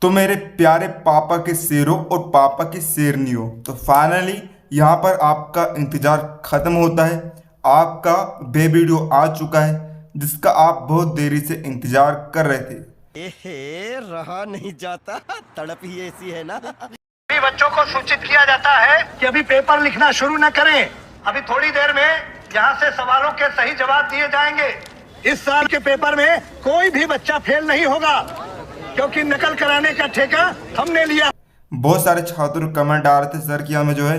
तो मेरे प्यारे पापा के शेरों और पापा की शेरनियों, तो फाइनली यहाँ पर आपका इंतजार खत्म होता है। आपका बे वीडियो आ चुका है जिसका आप बहुत देरी से इंतजार कर रहे थे। एहे, रहा नहीं जाता, तड़प ही ऐसी है ना। सभी बच्चों को सूचित किया जाता है कि अभी पेपर लिखना शुरू न करें। अभी थोड़ी देर में यहाँ से सवालों के सही जवाब दिए जाएंगे। इस साल के पेपर में कोई भी बच्चा फेल नहीं होगा, क्योंकि नकल कराने का ठेका हमने लिया। बहुत सारे छात्र कमेंट आ रहे थे सर कि हमें जो है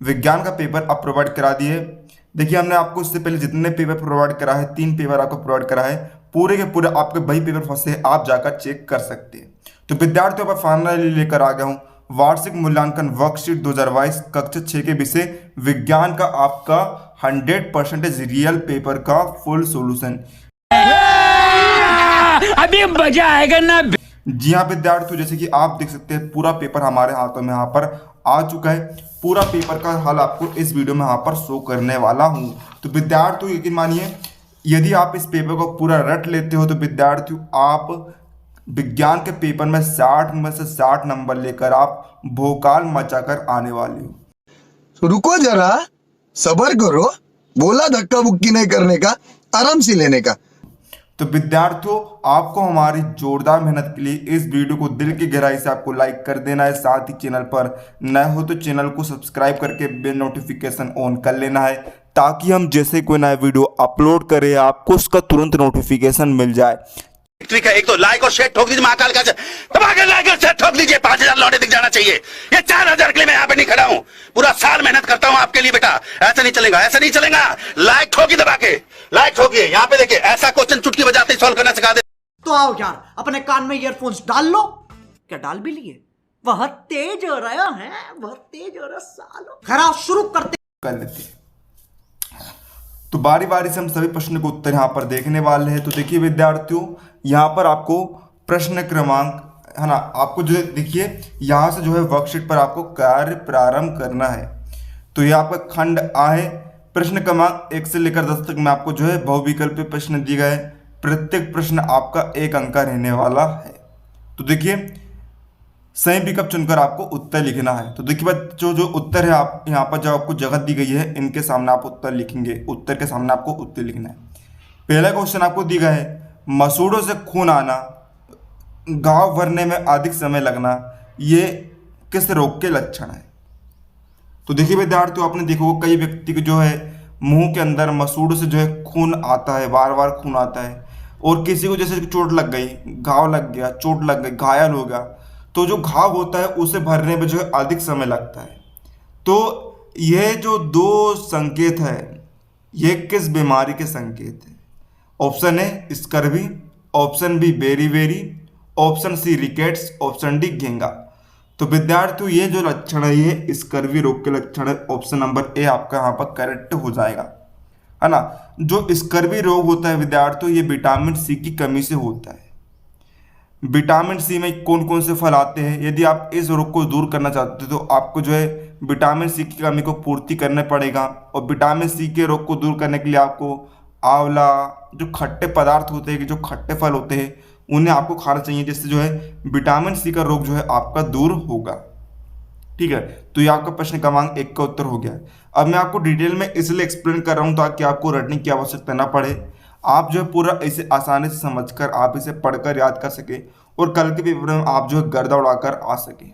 विज्ञान का पेपर आप प्रोवाइड करा दिए। देखिए, हमने आपको इससे पहले जितने पेपर प्रोवाइड करा है, 3 पेपर आपको प्रोवाइड करा है, पूरे के पूरे आपके वही पेपर फंसे हैं, आप जाकर चेक कर सकते हैं। तो विद्यार्थियों पर फाइनली लेकर आ गया हूँ वार्षिक मूल्यांकन वर्कशीट 2022 कक्षा 6 के विषय विज्ञान का आपका 100% रियल पेपर का फुल सॉल्यूशन। अभी मजा आएगा ना। जी हाँ विद्यार्थियों, जैसे कि आप देख सकते हैं पूरा पेपर हमारे हाथों में यहाँ पर आ चुका है। पूरा पेपर का हल आपको इस वीडियो में यहाँ पर शो करने वाला हूँ। तो विद्यार्थियों यकीन मानिए, यदि आप इस पेपर को पूरा रट लेते हो तो विद्यार्थियों आप विज्ञान के पेपर में 60 में से 60 नंबर लेकर आप भोकाल मचाकर आने वाले हो। तो रुको जरा, सब्र करो। बोला धक्का बुक्की नहीं करने का, आराम से लेने का। तो विद्यार्थियों, आपको हमारी जोरदार मेहनत के लिए इस वीडियो को दिल की गहराई से आपको लाइक कर देना है। साथ ही चैनल पर नए हो तो चैनल को सब्सक्राइब करके बेल नोटिफिकेशन ऑन कर लेना है, ताकि हम जैसे कोई नया वीडियो अपलोड करें आपको उसका तुरंत नोटिफिकेशन मिल जाए। ठीक है, एक तो लाइक और शेयर ठोक दीजिए, महाकाल का दबा के लाइक और शेयर ठोक दीजिए। 5000 लौटे दिख जाना चाहिए। ये 4000 के लिए मैं यहाँ पे नहीं खड़ा हूँ, पूरा साल मेहनत करता हूँ आपके लिए बेटा। ऐसा नहीं चलेगा, ऐसा नहीं चलेगा। लाइक ठोकी, दबा के लाइक ठोकिए। यहाँ पे देखिए, ऐसा क्वेश्चन चुटकी बजाते सॉल्व करना सिखा दे। तो आओ यार, अपने कान में ईयरफोन्स डाल लो। क्या डाल भी लिए? बहुत तेज हो रहा है, बहुत तेज हो रहा सालो। खराब शुरू करते कर लेते हैं। तो बारी बारी से हम सभी प्रश्न के उत्तर यहाँ पर देखने वाले हैं। तो देखिए विद्यार्थियों, यहाँ पर आपको प्रश्न क्रमांक है ना, आपको जो है देखिए यहाँ से जो है वर्कशीट पर आपको कार्य प्रारंभ करना है। तो ये आपका खंड आ है। प्रश्न क्रमांक 1 से लेकर 10 तक में आपको जो है बहुविकल्पीय प्रश्न दिया गया है। प्रत्येक प्रश्न आपका 1 अंक का रहने वाला है। तो देखिए, सही विकल्प चुनकर आपको उत्तर लिखना है। तो देखिए बच्चों, जो उत्तर है आप यहाँ पर जो आपको जगह दी गई है, इनके सामने आप उत्तर लिखेंगे। उत्तर के सामने आपको उत्तर लिखना है। पहला क्वेश्चन आपको दिया गया है, मसूड़ों से खून आना, घाव भरने में अधिक समय लगना, ये किस रोग के लक्षण है? तो देखिए विद्यार्थियों, आपने देखो कई व्यक्ति को जो है मुंह के अंदर मसूड़ों से जो है खून आता है, बार बार खून आता है। और किसी को जैसे चोट लग गई, घाव लग गया, चोट लग गई, घायल हो गया, तो जो घाव होता है उसे भरने में जो है अधिक समय लगता है। तो यह जो 2 संकेत है, ये किस बीमारी के संकेत है? Option A scurvy, option B beri, option C rickets, option D घेंगा। तो विद्यार्थियों, ये जो लक्षण है ये स्कर्वी रोग के लक्षण है। ऑप्शन नंबर ए आपका यहाँ पर करेक्ट हो जाएगा, है ना। जो स्कर्वी रोग होता है विद्यार्थियों, ये विटामिन सी की कमी से होता है। विटामिन सी में कौन कौन से फल आते हैं? यदि आप इस रोग को दूर करना चाहते हो तो आपको जो है विटामिन सी की कमी को पूर्ति करना पड़ेगा। और विटामिन सी के रोग को दूर करने के लिए आपको आंवला, जो खट्टे पदार्थ होते हैं, जो खट्टे फल होते हैं, उन्हें आपको खाना चाहिए, जिससे जो है विटामिन सी का रोग जो है आपका दूर होगा। ठीक है, तो ये आपका प्रश्न क्रमांक 1 का उत्तर हो गया। अब मैं आपको डिटेल में इसलिए एक्सप्लेन कर रहा हूँ ताकि आपको रटने की आवश्यकता ना पड़े। आप जो है पूरा इसे आसानी से समझकर आप इसे पढ़कर याद कर सके और कल के पेपर में आप जो है गर्दा उड़ाकर आ सके।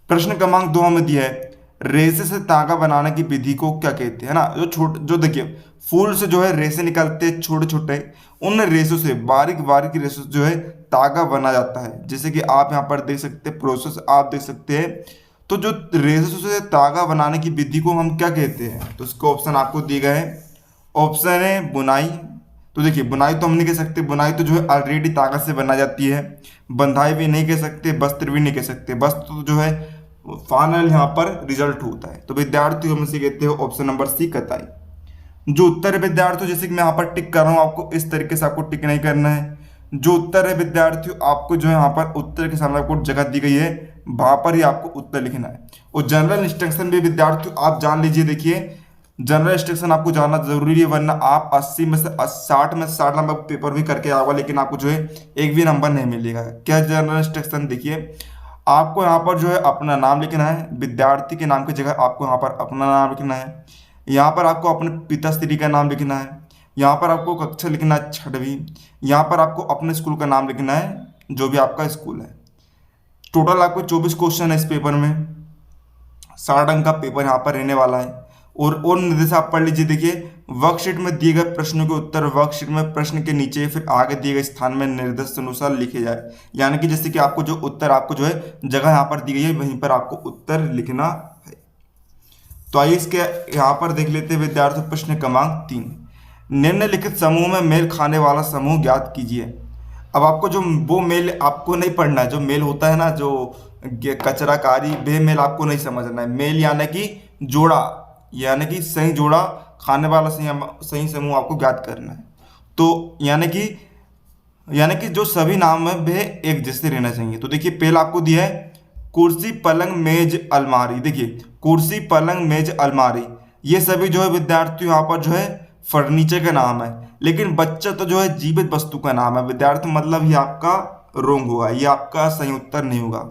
प्रश्न क्रमांक 2 हमें दिया है, रेशे से तागा बनाने की विधि को क्या कहते हैं ना। जो देखिए फूल से जो है रेशे निकलते हैं छोटे छोटे, उन रेशों से बारीक बारीक रेशों से जो है तागा बना जाता है। जैसे कि आप यहाँ पर देख सकते हैं, प्रोसेस आप देख सकते हैं। तो जो रेशों से तागा बनाने की विधि को हम क्या कहते हैं? तो इसका ऑप्शन आपको दिए गए हैं। ऑप्शन है बुनाई। तो देखिए, बुनाई तो हम नहीं कह सकते, बुनाई तो जो है ऑलरेडी ताकत से बना जाती है। बंधाई भी नहीं कह सकते, वस्त्र भी नहीं कह सकते। वस्त्र तो जो है फाइनल यहाँ पर रिजल्ट होता है। तो विद्यार्थियों हम इसे कहते हैं ऑप्शन नंबर सी कताई। जो उत्तर है विद्यार्थियों, जैसे कि मैं यहाँ पर टिक कर रहा हूँ, आपको इस तरीके से आपको टिक नहीं करना है। जो उत्तर है विद्यार्थियों, आपको जो है यहाँ पर उत्तर के सामने आपको जगह दी गई है, वहां पर ही आपको उत्तर लिखना है। और जनरल इंस्ट्रक्शन भी विद्यार्थियों आप जान लीजिए। देखिए, जनरल इंस्ट्रक्शन आपको जानना जरूरी है, वरना आप 80 में से 60 में 60 नंबर पेपर भी करके आओगे लेकिन आपको जो है एक भी नंबर नहीं मिलेगा। क्या जनरल इंस्ट्रक्शन, देखिए आपको यहाँ पर जो है अपना नाम लिखना है, विद्यार्थी के नाम की जगह आपको यहाँ पर अपना नाम लिखना है, यहाँ पर आपको अपने पिताश्री का नाम लिखना है, यहाँ पर आपको कक्षा लिखना है 6वीं, यहाँ पर आपको अपने स्कूल का नाम लिखना है जो भी आपका स्कूल है। टोटल आपको 24 क्वेश्चन है इस पेपर में, 60 अंक का पेपर यहाँ पर रहने वाला है। और निर्देश आप पढ़ लीजिए। देखिए वर्कशीट में दिए गए प्रश्नों के उत्तर वर्कशीट में प्रश्न के नीचे फिर आगे दिए गए स्थान में निर्देश अनुसार लिखे जाए, यानी कि जैसे कि आपको जो उत्तर आपको जो है जगह यहाँ पर दी गई है वहीं पर आपको उत्तर लिखना है। तो आइए इसके यहाँ पर देख लेते हैं विद्यार्थी प्रश्न क्रमांक 3, निम्नलिखित समूह में मेल खाने वाला समूह ज्ञात कीजिए। अब आपको जो वो मेल आपको नहीं पढ़ना है, जो मेल होता है ना जो कचराकारी वे मेल आपको नहीं समझना है। मेल यानी कि जोड़ा, यानी कि सही जोड़ा खाने वाला सही समूह आपको ज्ञात करना है। तो यानी कि जो सभी नाम है वे एक जैसे रहना चाहिए। तो देखिए पहला आपको दिया है कुर्सी पलंग मेज अलमारी। देखिए कुर्सी पलंग मेज अलमारी ये सभी जो है विद्यार्थी यहाँ पर जो है फर्नीचर का नाम है, लेकिन बच्चा तो जो है जीवित वस्तु का नाम है विद्यार्थी, मतलब ये आपका रोंग होगा, ये आपका सही उत्तर नहीं होगा।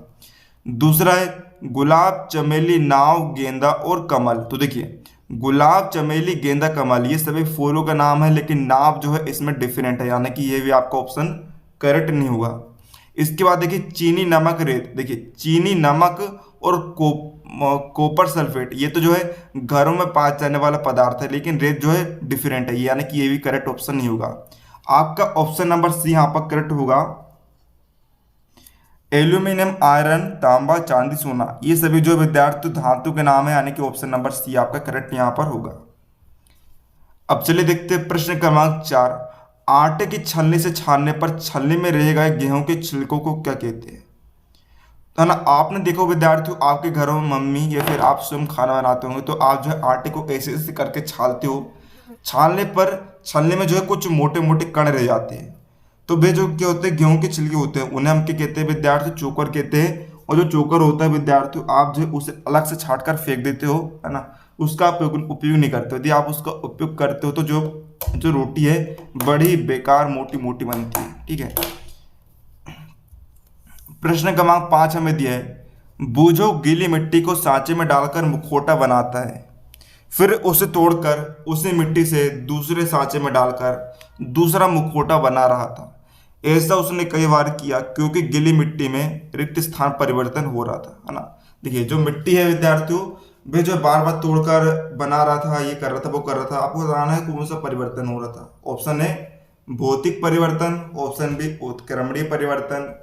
दूसरा है गुलाब चमेली नाव गेंदा और कमल। तो देखिए गुलाब चमेली गेंदा कमल ये सभी फूलों का नाम है, लेकिन नाव जो है इसमें डिफरेंट है, यानी कि ये भी आपका ऑप्शन करेक्ट नहीं होगा। इसके बाद देखिए चीनी नमक रेत। देखिए चीनी नमक और कॉपर सल्फेट ये तो जो है घरों में पाए जाने वाला पदार्थ है, लेकिन रेत जो है डिफरेंट है, यानी कि ये भी करेक्ट ऑप्शन नहीं होगा। आपका ऑप्शन नंबर सी यहाँ पर करेक्ट होगा। एल्यूमिनियम आयरन तांबा चांदी सोना ये सभी जो विद्यार्थी धातु के नाम है, यानी कि ऑप्शन नंबर सी आपका करेक्ट यहाँ पर होगा। अब चलिए देखते हैं प्रश्न क्रमांक 4, आटे की छलनी से छानने पर छलनी में रह गए गेहूं के छिलकों को क्या कहते हैं। तो ना आपने देखो विद्यार्थियों आपके घरों में मम्मी या फिर आप स्वयं खाना बनाते होंगे, तो आप जो है आटे को ऐसे ऐसे करके छालते हो, छालने पर छलनी में जो है कुछ मोटे मोटे कण रह जाते हैं, तो वे जो क्या होते हैं गेहूं के छिलके होते हैं, उन्हें हम क्या कहते हैं विद्यार्थी चोकर कहते हैं। और जो चोकर होता है विद्यार्थियों आप जो है उसे अलग से छाट कर फेंक देते हो, है ना, उसका उपयोग नहीं करते हो। यदि आप उसका उपयोग करते हो तो जो रोटी है बड़ी बेकार मोटी मोटी बनती है। ठीक है, प्रश्न क्रमांक 5 हमें दिया है बूझो गीली मिट्टी को सांचे में डालकर मुखौटा बनाता है, फिर उसे तोड़कर उसी मिट्टी से दूसरे सांचे में डालकर दूसरा मुखौटा बना रहा था। ऐसा उसने कई बार किया क्योंकि गीली मिट्टी में रिक्त स्थान परिवर्तन हो रहा था, है ना। देखिए जो मिट्टी है विद्यार्थियों वे जो बार बार तोड़कर बना रहा था, ये कर रहा था वो कर रहा था, आपको बताना है कौन सा परिवर्तन हो रहा था। ऑप्शन ए भौतिक परिवर्तन, ऑप्शन बी उत्क्रमणीय परिवर्तन,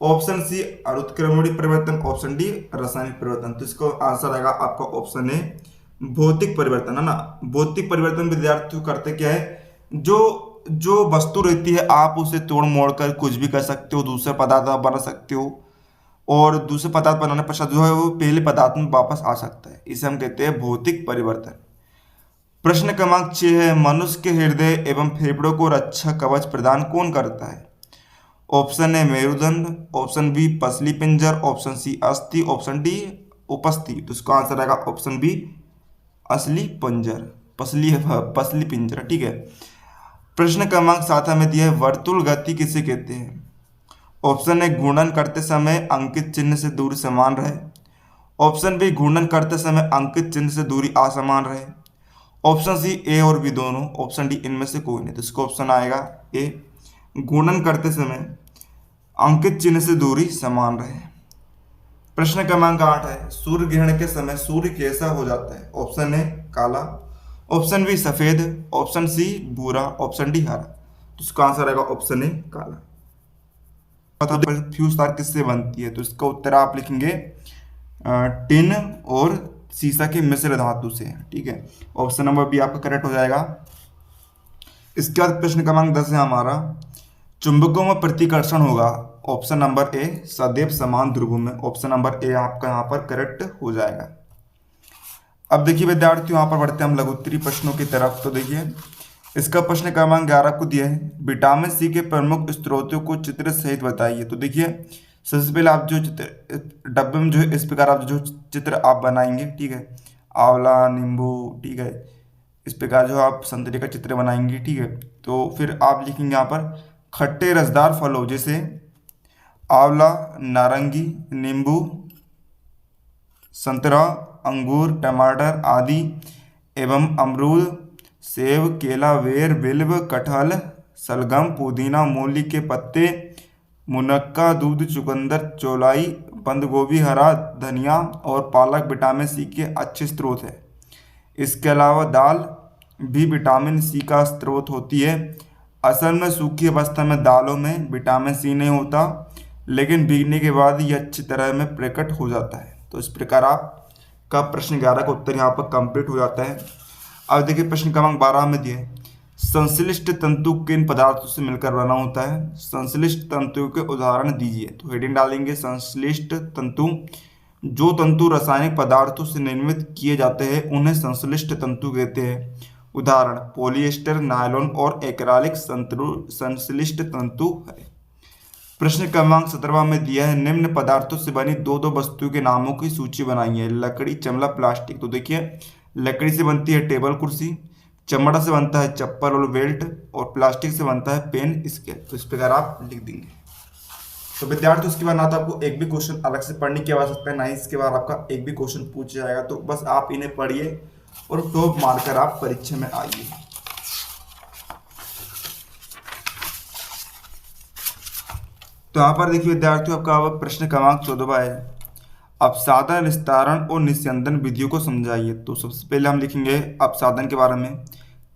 ऑप्शन सी अनुत्क्रमणीय परिवर्तन, ऑप्शन डी रासायनिक परिवर्तन। तो इसका आंसर आएगा आपका ऑप्शन ए भौतिक परिवर्तन, है ना। भौतिक परिवर्तन विद्यार्थियों करते क्या है, जो वस्तु रहती है आप उसे तोड़ मोड़ कर कुछ भी कर सकते हो, दूसरे पदार्थ बना सकते हो, और दूसरे पदार्थ बनाने पश्चात जो है वो पहले पदार्थ में वापस आ सकता है, इसे हम कहते हैं भौतिक परिवर्तन। प्रश्न क्रमांक 6 है मनुष्य के हृदय एवं फेफड़ों को रक्षा कवच प्रदान कौन करता है। ऑप्शन ए मेरुदंड, ऑप्शन बी पसली पिंजर, ऑप्शन सी अस्थि, ऑप्शन डी उपस्थि। तो इसका आंसर आएगा ऑप्शन बी असली पिंजर, पसली पिंजर। ठीक है, प्रश्न क्रमांक 7 में दिया है वर्तुल गति किसे कहते हैं। ऑप्शन ए घूर्णन करते समय अंकित चिन्ह से दूरी समान रहे, ऑप्शन बी घूर्णन करते समय अंकित चिन्ह से दूरी असमान रहे, ऑप्शन सी ए और बी दोनों, ऑप्शन डी इनमें से कोई नहीं। तो इसका ऑप्शन आएगा ए घूर्णन करते समय अंकित चिन्ह से दूरी समान रहे। प्रश्न क्रमांक 8 है सूर्य ग्रहण के समय सूर्य कैसा हो जाता है। ऑप्शन ए काला, ऑप्शन बी सफेद, ऑप्शन सी भूरा, ऑप्शन डी हरा। तो इसका आंसर आएगा ऑप्शन ए काला। फ्यूज तार किससे बनती है, तो इसका उत्तर आप लिखेंगे टिन और सीसा के मिश्र धातु से। ठीक है, ऑप्शन नंबर बी आपका करेक्ट हो जाएगा। इसके बाद प्रश्न क्रमांक 10 है हमारा चुंबकों में प्रतिकर्षण होगा। ऑप्शन नंबर ए सदैव समान ध्रुवों में, ऑप्शन नंबर ए आपका यहाँ पर करेक्ट हो जाएगा। अब देखिए विद्यार्थियों यहाँ पर बढ़ते हैं हम लघुत्तरी प्रश्नों की तरफ। तो देखिए इसका प्रश्न क्रमांक 11 को दिया है विटामिन सी के प्रमुख स्रोतों को चित्र सहित बताइए। तो देखिए सबसे पहले आप जो चित्र डब्बे में जो है इस प्रकार आप जो चित्र आप बनाएंगे, ठीक है, आंवला नींबू, ठीक है, इस प्रकार जो आप संतरे का चित्र बनाएंगे, ठीक है। तो फिर आप लिखेंगे यहाँ पर खट्टे रसदार फलों जैसे आंवला, नारंगी, नींबू, संतरा, अंगूर, टमाटर आदि एवं अमरूद, सेब, केला, बेर, बिल्व, कटहल, सलगम, पुदीना, मूली के पत्ते, मुनक्का, दूध, चुकंदर, चौलाई, बंद गोभी, हरा धनिया और पालक विटामिन सी के अच्छे स्रोत है। इसके अलावा दाल भी विटामिन सी का स्रोत होती है। असल में सूखी अवस्था में दालों में विटामिन सी नहीं होता, लेकिन भीगने के बाद ये अच्छी तरह में प्रकट हो जाता है। तो इस प्रकार आपका प्रश्न 11 का उत्तर यहाँ पर कंप्लीट हो जाता है। अब देखिए प्रश्न क्रमांक 12 में दिए संश्लिष्ट तंतु किन पदार्थों से मिलकर बना होता है। संश्लिष्ट तंतुओं के उदाहरण दीजिए। तो हेडिंग डालेंगे संश्लिष्ट तंतु। जो तंतु रासायनिक पदार्थों से निर्मित किए जाते हैं उन्हें संश्लिष्ट तंतु कहते हैं। उदाहरण पॉलिएस्टर, नायलॉन और एक्रालिक संश्लिष्ट तंतु है। प्रश्न क्रमांक 17 में दिया है निम्न पदार्थों से बनी दो वस्तुओं के नामों की सूची बनाई है। लकड़ी, चमड़ा, प्लास्टिक। तो देखिए लकड़ी से बनती है टेबल कुर्सी, चमड़ा से बनता है चप्पल और बेल्ट, और प्लास्टिक से बनता है पेन, स्केल। तो इस प्रकार आप लिख देंगे। तो विद्यार्थी उसके बाद ना तो आपको एक भी क्वेश्चन अलग से पढ़ने की आवश्यकता है, ना ही इसके बाद आपका एक भी क्वेश्चन पूछ जाएगा। तो बस आप इन्हें पढ़िए और टॉप मारकर आप परीक्षा में आइए। तो यहाँ पर देखिए विद्यार्थियों आपका प्रश्न क्रमांक 14 है अपसादन, निस्तारण और निस्यंदन विधियों को समझाइए। तो सबसे पहले हम लिखेंगे अपसादन के बारे में।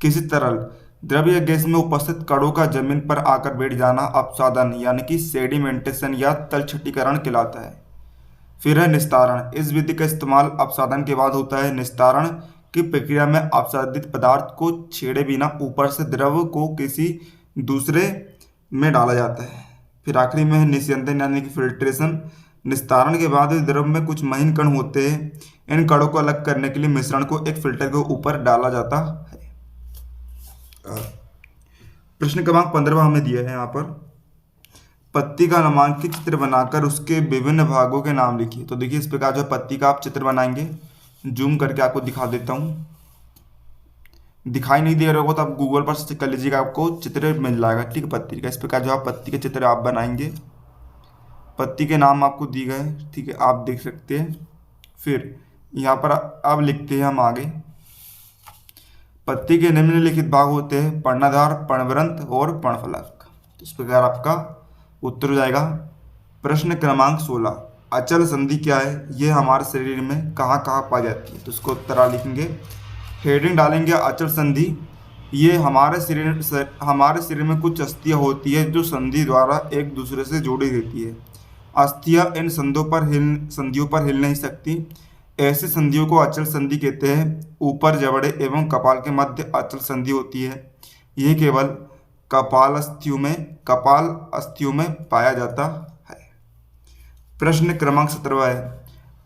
किसी तरल, द्रव या गैस में उपस्थित कणों का जमीन पर आकर बैठ जाना अपसादन यानी कि सेडिमेंटेशन या तलछटीकरण कहलाता है। फिर है निस्तारण। इस विधि का इस्तेमाल अपसादन के बाद होता है। निस्तारण की प्रक्रिया में अपसादित पदार्थ को छेड़े बिना ऊपर से द्रव को किसी दूसरे में डाला जाता है। फिर आखिरी में है निस्यंदन यानी कि फिल्ट्रेशन। निस्तारण के बाद द्रव में कुछ महीन कण होते हैं। इन कणों को अलग करने के लिए मिश्रण को एक फिल्टर के ऊपर डाला जाता है। प्रश्न क्रमांक 15 हमें दिया है यहाँ पर पत्ती का नामांकित चित्र बनाकर उसके विभिन्न भागों के नाम लिखिए। तो देखिए इस प्रकार जो पत्ती का आप चित्र बनाएंगे, जूम करके आपको दिखा देता हूँ। दिखाई नहीं दे रहा होगा तो आप गूगल पर सर्च कर लीजिएगा, आपको चित्र मिल जाएगा, ठीक है, पत्ती का। इस प्रकार जो आप पत्ती के चित्र आप बनाएंगे, पत्ती के नाम आपको दिए गए, ठीक है, आप देख सकते हैं। फिर यहाँ पर अब लिखते हैं हम आगे। पत्ती के निम्नलिखित भाग होते हैं पर्णधार, पर्णवृंत और पर्णफलक। तो इस प्रकार आपका उत्तर हो जाएगा। प्रश्न क्रमांक 16 अचल संधि क्या है, ये हमारे शरीर में कहाँ कहाँ पाई जाती है। तो इसको उत्तर लिखेंगे, हेडिंग डालेंगे अचल संधि। ये हमारे शरीर में कुछ अस्थियाँ होती है जो संधि द्वारा एक दूसरे से जोड़ी रहती है। अस्थियाँ इन संधियों पर हिल नहीं सकती। ऐसी संधियों को अचल संधि कहते हैं। ऊपर जबड़े एवं कपाल के मध्य अचल संधि होती है। यह केवल कपाल अस्थियों में पाया जाता है। प्रश्न क्रमांक 17 है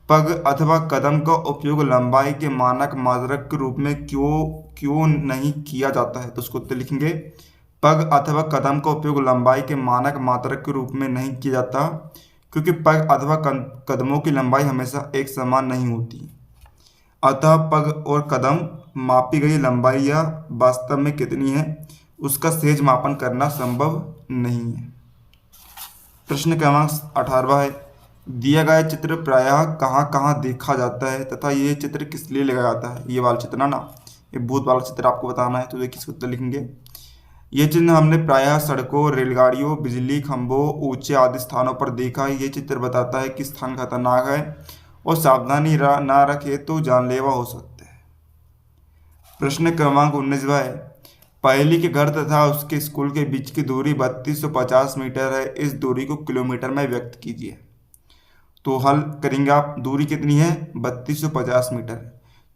पग अथवा कदम का उपयोग लंबाई के मानक मात्रक के रूप में क्यों नहीं किया जाता है। तो उसको उत्तर लिखेंगे, पग अथवा कदम का उपयोग लंबाई के मानक मात्रक के रूप में नहीं किया जाता क्योंकि पग अथवा कदमों की लंबाई हमेशा एक समान नहीं होती। अतः पग और कदम मापी गई लंबाई या वास्तव में कितनी है उसका सहज मापन करना संभव नहीं है। प्रश्न क्रमांक 18 है दिया गया चित्र प्रायः कहाँ कहाँ देखा जाता है तथा यह चित्र किस लिए लगाया जाता है। ये वाला चित्र ना, ये भूत वाला चित्र आपको बताना है। तो देखिए इसको उत्तर लिखेंगे, ये चिन्ह हमने प्रायः सड़कों, रेलगाड़ियों, बिजली खंभों, ऊंचे आदि स्थानों पर देखा है। ये चित्र बताता है कि स्थान खतरनाक है और सावधानी ना रखे तो जानलेवा हो सकता है। प्रश्न क्रमांक 19 है पहेली के घर तथा उसके स्कूल के बीच की दूरी 3250 मीटर है। इस दूरी को किलोमीटर में व्यक्त कीजिए। तो हल करेंगे आप, दूरी कितनी है 3250 मीटर।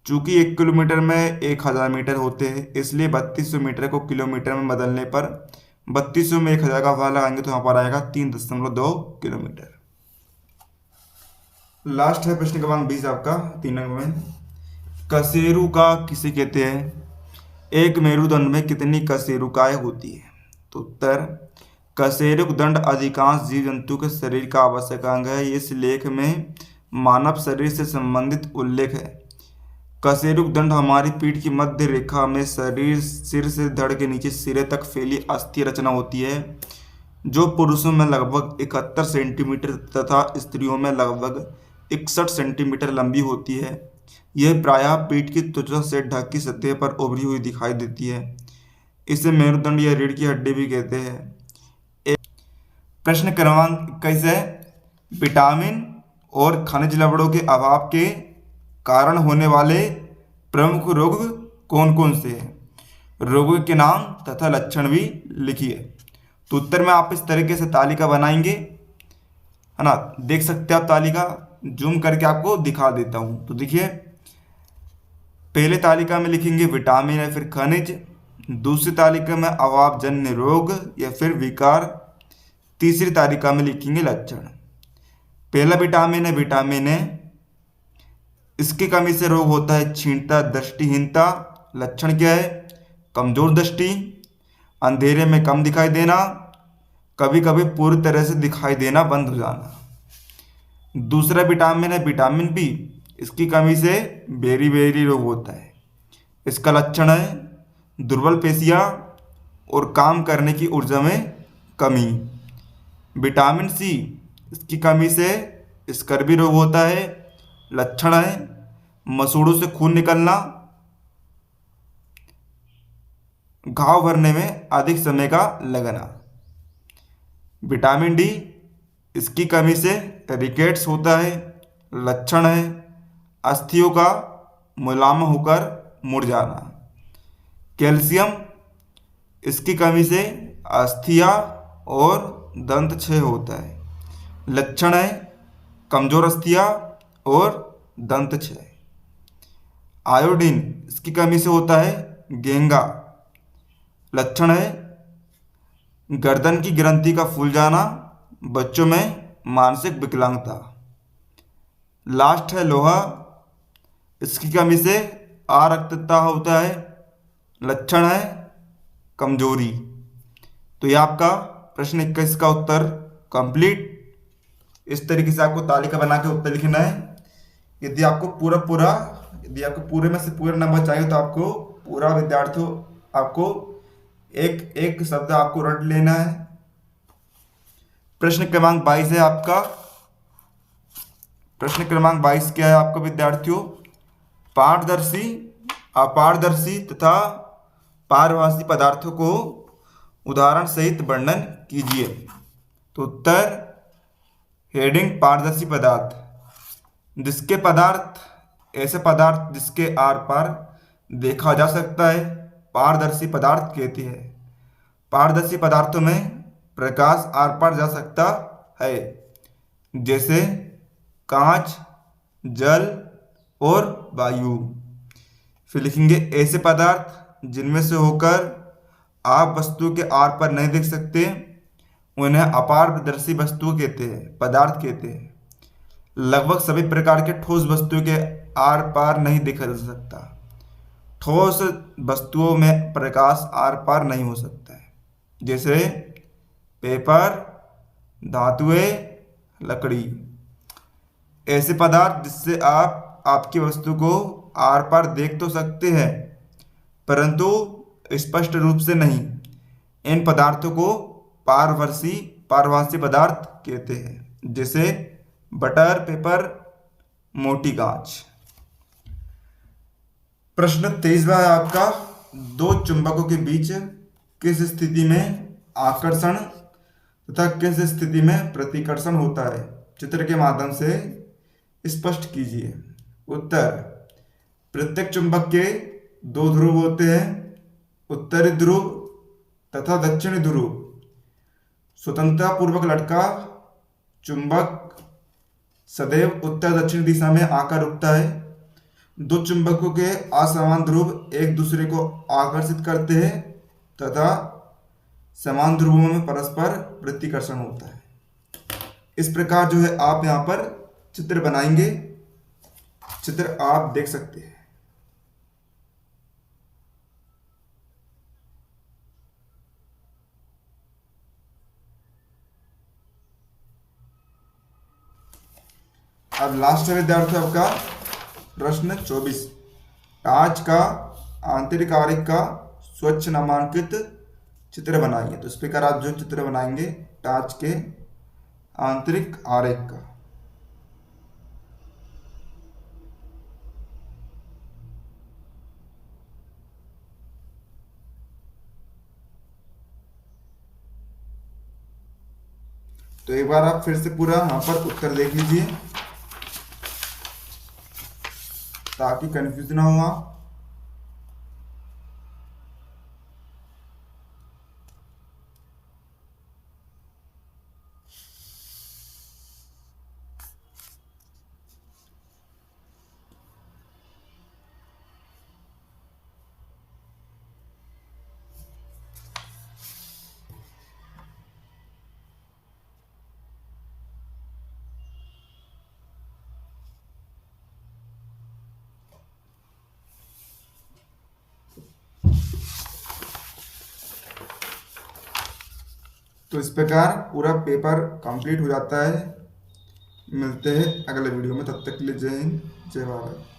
चूंकि 1 किलोमीटर में 1000 मीटर होते हैं इसलिए 3200 मीटर को किलोमीटर में बदलने पर 3200 में 1000 का भाग लगाएंगे तो यहाँ पर आएगा 3.2 किलोमीटर। लास्ट है प्रश्न क्रमांक 20 आपका 3 अंक में कशेरुका किसे कहते हैं। एक मेरुदंड में कितनी कशेरुकाएं होती है। तो उत्तर कशेरुक दंड अधिकांश जीव जंतु के शरीर का आवश्यक अंग है। इस लेख में मानव शरीर से संबंधित उल्लेख है। कशेरुक दंड हमारी पीठ की मध्य रेखा में शरीर सिर से धड़ के नीचे सिरे तक फैली अस्थि रचना होती है, जो पुरुषों में लगभग 71 सेंटीमीटर तथा स्त्रियों में लगभग 61 सेंटीमीटर लंबी होती है। यह प्रायः पीठ की त्वचा से ढकी सतह पर उभरी हुई दिखाई देती है। इसे मेरुदंड या रीढ़ की हड्डी भी कहते हैं। प्रश्न क्रमांक 21 है, विटामिन और खनिज लवणों के अभाव के कारण होने वाले प्रमुख रोग कौन कौन से हैं? रोगों के नाम तथा लक्षण भी लिखिए। तो उत्तर में आप इस तरीके से तालिका बनाएंगे, है ना। देख सकते हैं आप तालिका, जूम करके आपको दिखा देता हूँ। तो देखिए, पहले तालिका में लिखेंगे विटामिन या फिर खनिज, दूसरी तालिका में अभावजन्य रोग या फिर विकार, तीसरी तालिका में लिखेंगे लक्षण। पहला विटामिन है विटामिन ए, इसकी कमी से रोग होता है क्षीणता, दृष्टिहीनता। लक्षण क्या है? कमजोर दृष्टि, अंधेरे में कम दिखाई देना, कभी कभी पूरी तरह से दिखाई देना बंद हो जाना। दूसरा विटामिन है विटामिन बी, इसकी कमी से बेरी रोग होता है। इसका लक्षण है दुर्बल पेशियां और काम करने की ऊर्जा में कमी। विटामिन सी, इसकी कमी से स्कर्वी रोग होता है। लक्षण है मसूड़ों से खून निकलना, घाव भरने में अधिक समय का लगना। विटामिन डी, इसकी कमी से रिकेट्स होता है। लक्षण है अस्थियों का मुलायम होकर मुड़ जाना। कैल्शियम, इसकी कमी से अस्थियां और दंत क्षय होता है। लक्षण है कमजोर अस्थियां और दंत क्षय। आयोडीन, इसकी कमी से होता है घेंगा। लक्षण है गर्दन की ग्रंथि का फूल जाना, बच्चों में मानसिक विकलांगता। लास्ट है लोहा, इसकी कमी से अरक्तता होता है। लक्षण है कमजोरी। तो ये आपका प्रश्न 21 का उत्तर कंप्लीट। इस तरीके से आपको तालिका बना के उत्तर लिखना है। यदि आपको पूरे में से पूरे नंबर चाहिए तो आपको पूरा विद्यार्थियों आपको एक शब्द आपको रट लेना है। प्रश्न क्रमांक 22 है आपका। प्रश्न क्रमांक 22 क्या है आपका विद्यार्थियों? पारदर्शी, अपारदर्शी तथा पारभासी पदार्थों को उदाहरण सहित वर्णन कीजिए। तो उत्तर हेडिंग पारदर्शी पदार्थ, ऐसे पदार्थ जिसके आर पार देखा जा सकता है पारदर्शी पदार्थ कहते हैं। पारदर्शी पदार्थों में प्रकाश आर पार जा सकता है, जैसे कांच, जल और वायु। फिर लिखेंगे ऐसे पदार्थ जिनमें से होकर आप वस्तु के आर पार नहीं देख सकते, उन्हें अपारदर्शी वस्तु कहते हैं, पदार्थ कहते हैं। लगभग सभी प्रकार के ठोस वस्तुओं के आर पार नहीं देखा जा सकता। ठोस वस्तुओं में प्रकाश आर पार नहीं हो सकता है, जैसे पेपर, धातुएं, लकड़ी। ऐसे पदार्थ जिससे आप आपकी वस्तु को आर पार देख तो सकते हैं परंतु स्पष्ट रूप से नहीं, इन पदार्थों को पारभासी पदार्थ कहते हैं, जैसे बटर, पेपर, मोटी कांच। प्रश्न 23वां है आपका। दो चुंबकों के बीच किस स्थिति में आकर्षण तथा किस स्थिति में प्रतिकर्षण होता है? चित्र के माध्यम से स्पष्ट कीजिए। उत्तर, प्रत्येक चुंबक के दो ध्रुव होते हैं, उत्तरी ध्रुव तथा दक्षिणी ध्रुव। स्वतंत्रता पूर्वक लटका चुंबक सदैव उत्तर दक्षिण दिशा में आकर रुकता है। दो चुंबकों के असमान ध्रुव एक दूसरे को आकर्षित करते हैं तथा समान ध्रुवों में परस्पर प्रतिकर्षण होता है। इस प्रकार जो है आप यहाँ पर चित्र बनाएंगे, चित्र आप देख सकते हैं। अब लास्ट है विद्यार्थी आपका प्रश्न 24। टार्च का आंतरिक आरेख का स्वच्छ नामांकित चित्र बनाइए। तो इस प्रकार आप जो चित्र बनाएंगे टार्च के आंतरिक आरेख का। तो एक बार आप फिर से पूरा यहाँ पर उत्तर देख लीजिए ताकि कंफ्यूज ना हो आप। तो इस प्रकार पूरा पेपर कंप्लीट हो जाता है। मिलते हैं अगले वीडियो में, तब तक के लिए जय हिंद जय भारत।